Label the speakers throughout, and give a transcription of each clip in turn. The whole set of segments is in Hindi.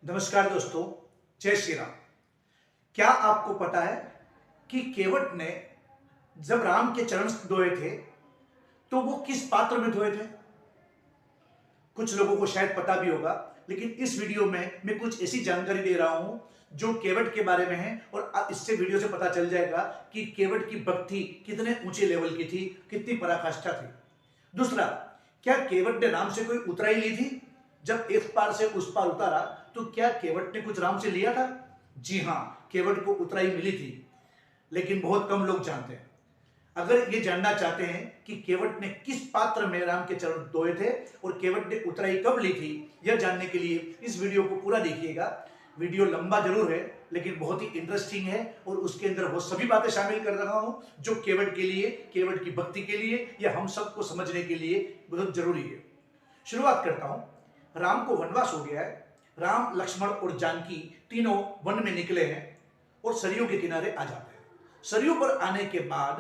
Speaker 1: नमस्कार दोस्तों, जय श्री राम। क्या आपको पता है कि केवट ने जब राम के चरण धोए थे तो वो किस पात्र में धोए थे? कुछ लोगों को शायद पता भी होगा, लेकिन इस वीडियो में मैं कुछ ऐसी जानकारी दे रहा हूं जो केवट के बारे में है और इससे वीडियो से पता चल जाएगा कि केवट की भक्ति कितने ऊंचे लेवल की थी, कितनी पराकाष्ठा थी। दूसरा, क्या केवट ने राम से कोई उतराई ली थी? जब इस पार से उस पार उतारा तो क्या केवट ने कुछ राम से लिया था? जी हां, केवट को उतराई मिली थी, लेकिन बहुत कम लोग जानते हैं। अगर ये जानना चाहते हैं कि केवट ने किस पात्र में राम के चरण धोए थे और केवट ने उतराई कब ली थी, यह जानने के लिए इस वीडियो को पूरा देखिएगा। वीडियो लंबा जरूर है, लेकिन बहुत ही इंटरेस्टिंग है और उसके अंदर वो सभी बातें शामिल कर रहा हूं जो केवट के लिए, केवट की भक्ति के लिए या हम सबको समझने के लिए बहुत जरूरी है। शुरुआत करता हूं। राम को वनवास हो गया है। राम, लक्ष्मण और जानकी तीनों वन में निकले हैं और सरयू के किनारे आ जाते हैं। सरयू पर आने के बाद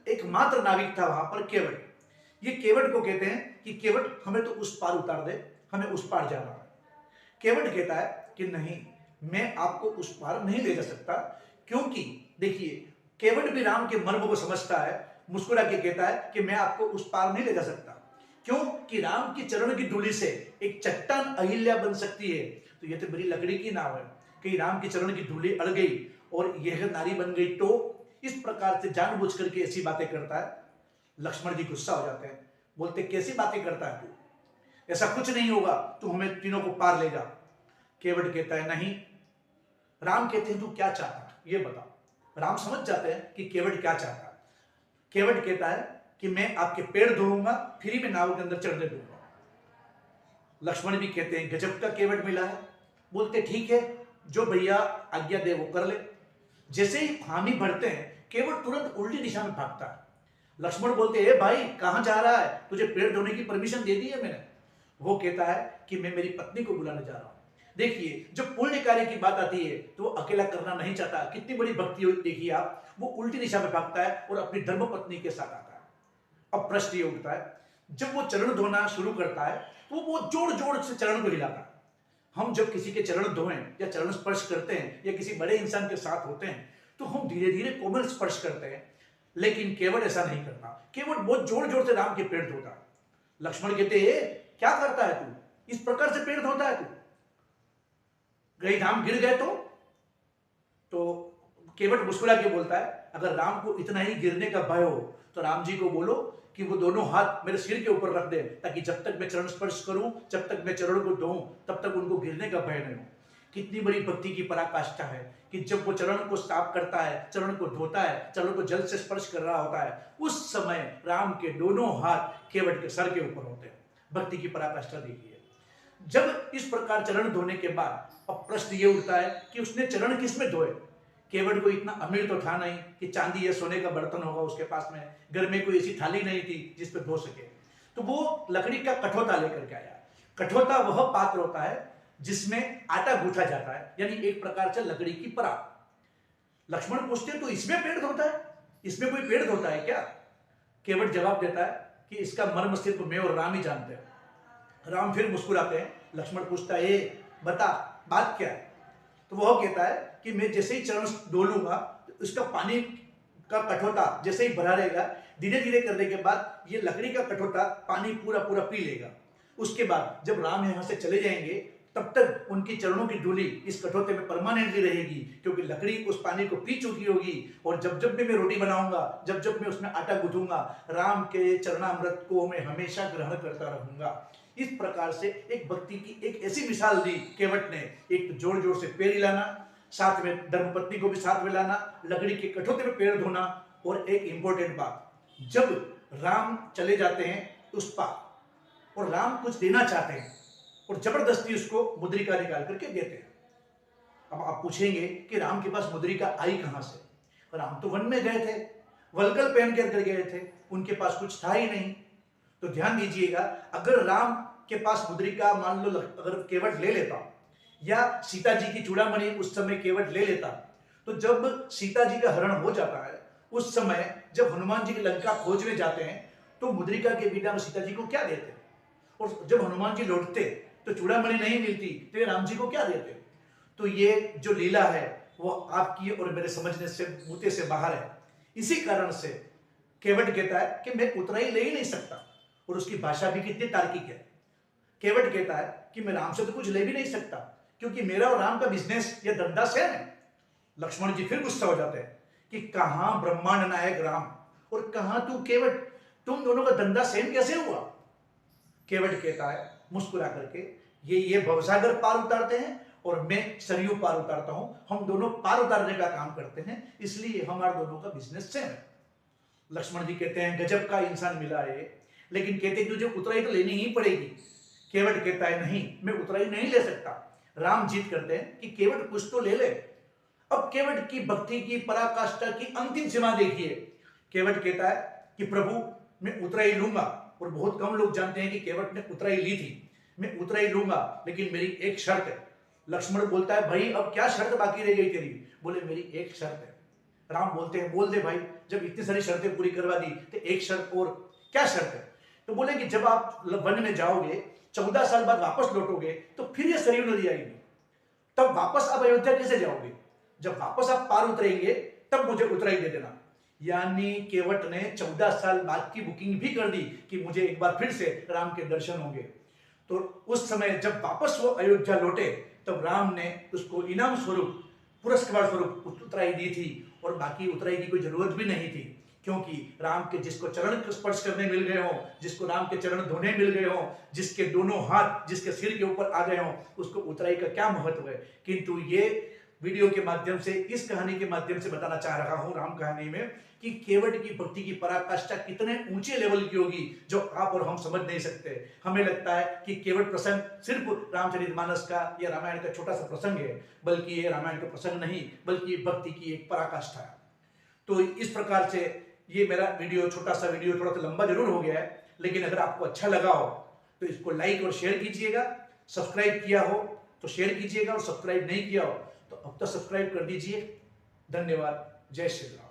Speaker 1: एकमात्र नाविक था वहां पर, केवट। ये केवट को कहते हैं कि केवट, हमें तो उस पार उतार दे, हमें उस पार जाना है। केवट कहता है कि नहीं, मैं आपको उस पार नहीं ले जा सकता, क्योंकि देखिए, केवट भी राम के मर्म को समझता है। मुस्कुरा के कहता है कि मैं आपको उस पार नहीं ले जा सकता, क्यों कि राम की चरण की धूलि से एक चट्टान अहिल्या बन सकती है, तो यह तो मेरी लकड़ी की नाव है। कि राम की चरण की धूलि अड़ गई और यह नारी बन गई, तो इस प्रकार से जानबूझ करके ऐसी बातें करता है। लक्ष्मण जी गुस्सा हो जाते हैं, बोलते कैसी बातें करता है तू, ऐसा कुछ नहीं होगा, तू हमें तीनों को पार ले जा। केवट कहता है नहीं। राम कहते हैं तू क्या चाहता है ये बता। राम समझ जाते हैं कि केवट क्या चाहता है। केवट कहता है कि मैं आपके पैर धोऊंगा, फिर ही मैं नाव के अंदर चढ़ने दूंगा। लक्ष्मण भी कहते हैं गजब का केवट मिला है। बोलते ठीक है, जो भैया आज्ञा दे वो कर ले। जैसे ही हामी भरते हैं, केवट तुरंत उल्टी दिशा में भागता है। लक्ष्मण बोलते हैं भाई कहां जा रहा है, तुझे पैर धोने की परमिशन दे दी है मैंने। वो कहता है कि मैं मेरी पत्नी को बुलाने जा रहा हूं। देखिए, जब पुण्य कार्य की बात आती है तो वो अकेला करना नहीं चाहता। कितनी बड़ी भक्ति हुई देखिए आप, वो उल्टी दिशा में भागता है और अपनी धर्मपत्नी के साथ आता है। अब प्रश्न ये उठता है, जब वो चरण धोना शुरू करता है तो वो जोर जोर से चरण को हिलाता है। हम जब किसी के चरण धोएं या चरण स्पर्श करते हैं या किसी बड़े इंसान के साथ होते हैं तो हम धीरे धीरे कोमल स्पर्श करते हैं, लेकिन केवट ऐसा नहीं करता। केवट बहुत जोर जोर से राम के पैर धोता है। लक्ष्मण कहते हैं क्या करता है तू, इस प्रकार से पैर धोता है तू, कहीं राम गिर गए तो केवट मुस्कुरा के बोलता है अगर राम को इतना ही गिरने का भय हो तो राम जी को बोलो कि वो दोनों हाथ मेरे सिर के ऊपर रख दे, ताकि जब तक मैं चरण स्पर्श करूं, जब तक मैं चरण को धोऊं, तब तक उनको गिरने का भय नहीं हो। कितनी बड़ी भक्ति की पराकाष्ठा है कि जब वो चरण को साफ करता है, चरण को धोता है, चरण को जल से स्पर्श कर रहा होता है, उस समय राम के दोनों हाथ केवट के सर के ऊपर होते हैं। भक्ति की पराकाष्ठा देखिए। जब इस प्रकार चरण धोने के बाद अब प्रश्न ये उठता है कि उसने चरण किस में धोए। केवट को इतना अमीर तो था नहीं कि चांदी या सोने का बर्तन होगा उसके पास में, घर में कोई ऐसी थाली नहीं थी जिस पे धो सके, तो वो लकड़ी का कठौता लेकर के आया। कठौता वह पात्र होता है जिसमें आटा गूंथा जाता है, यानी एक प्रकार से लकड़ी की परात। लक्ष्मण पूछते तो इसमें पेड़ धोता है, इसमें कोई पेड़ धोता है क्या? केवट जवाब देता है कि इसका मर्म सिर्फ मैं और राम ही जानते हैं। राम फिर मुस्कुराते हैं। लक्ष्मण पूछता है बता बात क्या है? तो वह कहता है कि मैं जैसे ही चरण धो लूंगा तो इसका पानी का कठौता जैसे ही भरा रहेगा, धीरे धीरे करने के बाद ये लकड़ी का कठौता पानी पूरा पूरा पी लेगा। उसके बाद जब राम यहां से चले जाएंगे तब तक उनकी चरणों की धूलि इस कठौते में परमानेंटली रहेगी, क्योंकि लकड़ी उस पानी को पी चुकी होगी। और जब जब भी मैं रोटी बनाऊंगा, जब जब मैं उसमें आटा गूंथूंगा, राम के चरणामृत को मैं हमेशा ग्रहण करता रहूंगा। इस प्रकार से एक भक्ति की एक ऐसी मिसाल दी केवट ने। एक तो जोर जोर से पैर हिलाना, साथ में धर्मपत्नी को भी साथ में लाना, लकड़ी के कठौते में पैर धोना, और एक इंपॉर्टेंट बात, जब राम चले जाते हैं उस पार और राम कुछ देना चाहते हैं और जबरदस्ती उसको मुद्रिका निकाल करके देते हैं। अब आप पूछेंगे कि राम के पास मुद्रिका आई कहां से? राम तो वन में गए थे, वल्कल पहन कर गए थे, उनके पास कुछ था ही नहीं। तो ध्यान दीजिएगा, अगर राम के पास मुद्रिका मान लो अगर केवट ले लेता या सीता जी की चूड़ामणि उस समय केवट ले लेता, तो जब सीता जी का हरण हो जाता है उस समय जब हनुमान जी की लंका खोज में जाते हैं तो मुद्रिका के बिना सीता जी को क्या देते? और जब हनुमान जी लौटते तो चूड़ामणि नहीं मिलती तो ये राम जी को क्या देते। तो ये जो लीला है वो आपकी और मेरे समझने से बूते से बाहर है। इसी कारण से केवट कहता है कि मैं उतराई ले ही नहीं सकता, और उसकी भाषा भी कितनी तार्किक है। केवट कहता है कि मैं राम से तो कुछ ले भी नहीं सकता, क्योंकि मेरा और राम का बिजनेस या धंधा सेम है। लक्ष्मण जी फिर गुस्सा हो जाते हैं कि कहां ब्रह्मांड नायक राम और कहां तू केवट, तुम दोनों का धंधा सेम कैसे हुआ। केवट कहता है मुस्कुरा करके, ये भवसागर पार उतारते हैं और मैं सरयू पार उतारता हूं, हम दोनों पार उतारने का काम करते हैं, इसलिए हमारे दोनों का बिजनेस सेम है। लक्ष्मण जी कहते हैं गजब का इंसान मिला है, लेकिन कहते हैं तुझे उतराई तो लेनी ही पड़ेगी। केवट कहता है नहीं, मैं उतराई नहीं ले सकता। राम जीत करते हैं कि केवट कुछ तो ले ले। अब केवट की भक्ति की पराकाष्ठा की अंतिम सीमा देखिए। केवट कहता है कि प्रभु मैं उतराई लूंगा, और बहुत कम लोग जानते हैं कि केवट ने उतराई ली थी। मैं उतराई लूंगा, लेकिन मेरी एक शर्त है। लक्ष्मण बोलता है भाई अब क्या शर्त बाकी रह गई तेरी। बोले मेरी एक शर्त है। राम बोलते हैं बोल दे भाई, जब इतनी सारी शर्तें पूरी करवा दी तो एक शर्त और। क्या शर्त है। तो बोले कि जब आप वन में जाओगे 14 साल बाद वापस लौटोगे तो फिर ये सरयू नदी आएगी, तब वापस आप अयोध्या कैसे जाओगे। जब वापस आप पार उतरेंगे तब मुझे उतराई दे देना। यानी केवट ने 14 साल बाद की बुकिंग भी कर दी कि मुझे एक बार फिर से राम के दर्शन होंगे। तो उस समय जब वापस वो अयोध्या लौटे तब राम ने उसको इनाम स्वरूप, पुरस्कार स्वरूप उतराई दी थी, और बाकी उतराई की कोई जरूरत भी नहीं थी, क्योंकि राम के जिसको चरण स्पर्श करने मिल गए हो, जिसको राम के चरण धोने मिल गए हो, जिसके दोनों हाथ जिसके सिर के ऊपर आ गए हो, उसको उतराई का क्या महत्व है। किंतु ये वीडियो के माध्यम से, इस कहानी के माध्यम से बताना चाह रहा हूं राम कहानी में कि केवट की भक्ति की पराकाष्ठा कितने ऊंचे लेवल की होगी जो आप और हम समझ नहीं सकते। हमें लगता है कि केवट प्रसंग सिर्फ रामचरितमानस का या रामायण का छोटा सा प्रसंग है, बल्कि ये रामायण का प्रसंग नहीं, बल्कि भक्ति की एक पराकाष्ठा है। तो इस प्रकार से ये मेरा वीडियो, छोटा सा वीडियो, थोड़ा सा लंबा जरूर हो गया है, लेकिन अगर आपको अच्छा लगा हो तो इसको लाइक और शेयर कीजिएगा। सब्सक्राइब किया हो तो शेयर कीजिएगा, और सब्सक्राइब नहीं किया हो तो अब तो सब्सक्राइब कर दीजिए। धन्यवाद। जय श्री राम।